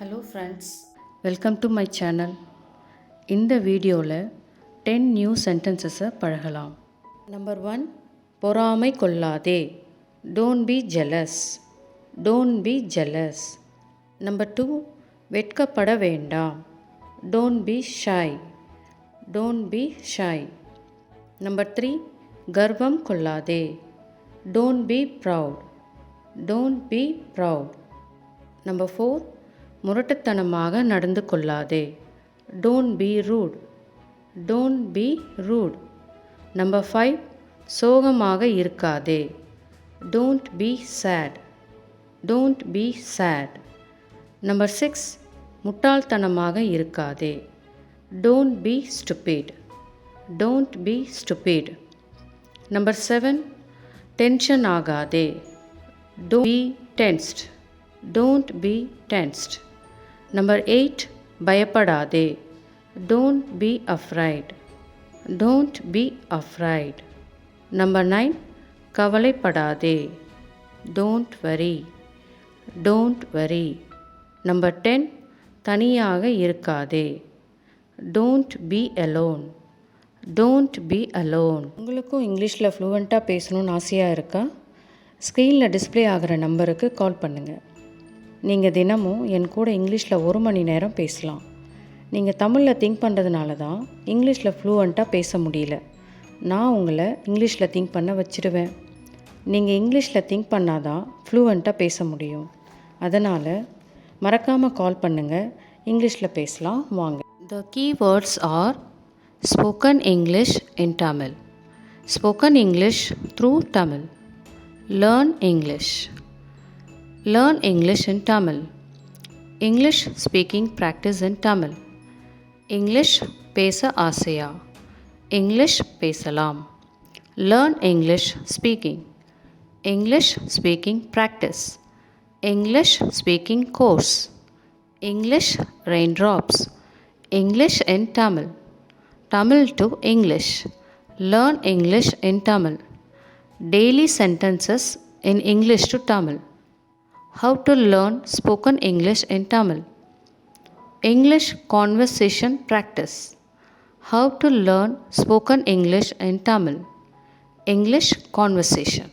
Hello friends, welcome to my channel. இந்த வீடியோவில் 10 new சென்டென்சஸை பழகலாம். நம்பர் 1, பொறாமை கொள்ளாதே. Don't be jealous. Don't be jealous. Number 2, வெட்கப்பட வேண்டாம். Don't be shy. Don't be shy. Number 3, கர்வம் கொள்ளாதே. Don't be proud. Don't be proud. Number 4, முரட்டுத்தனமாக நடந்து கொள்ளாதே. Don't be rude. Don't be rude. Number 5, சோகமாக இருக்காதே. Don't be sad. Don't be sad. Number 6, முட்டாள்தனமாக இருக்காதே. Don't be stupid. Don't be stupid. Number 7, tension Aagathey. Don't be tensed. Don't be tensed. Number 8, பயப்படாதே. Don't be afraid. Don't be afraid. Number 9, கவலைப்படாதே. Don't worry. Don't worry. Number 10, தனியாக இருக்காதே. Don't be alone. Don't be alone. உங்களுக்கும் இங்கிலீஷில் ஃப்ளூவெண்ட்டாக பேசணும்னு ஆசையாக இருக்கா? ஸ்க்ரீனில் டிஸ்பிளே ஆகிற நம்பருக்கு கால் பண்ணுங்கள். நீங்கள் தினமும் என் கூட இங்கிலீஷில் 1 மணி நேரம் பேசலாம். நீங்கள் தமிழில் திங்க் பண்ணுறதுனால தான் இங்கிலீஷில் ஃப்ளூவெண்ட்டாக பேச முடியல. நான் உங்களை இங்கிலீஷில் திங்க் பண்ண வச்சுடுவேன். நீங்கள் இங்கிலீஷில் திங்க் பண்ணாதான் ஃப்ளூவெண்ட்டாக பேச முடியும். அதனால் மறக்காமல் கால் பண்ணுங்கள். இங்கிலீஷில் பேசலாம் வாங்க. The keywords are spoken English in Tamil, spoken English through Tamil, learn English, learn English in Tamil, English speaking practice in Tamil, English பேச ஆசையா, English பேசலாம், learn English speaking, English speaking practice, English speaking course, English raindrops, English in Tamil, Tamil to English, learn English in Tamil, daily sentences in English to Tamil, how to learn spoken English in Tamil, English conversation practice, how to learn spoken English in Tamil, English conversation.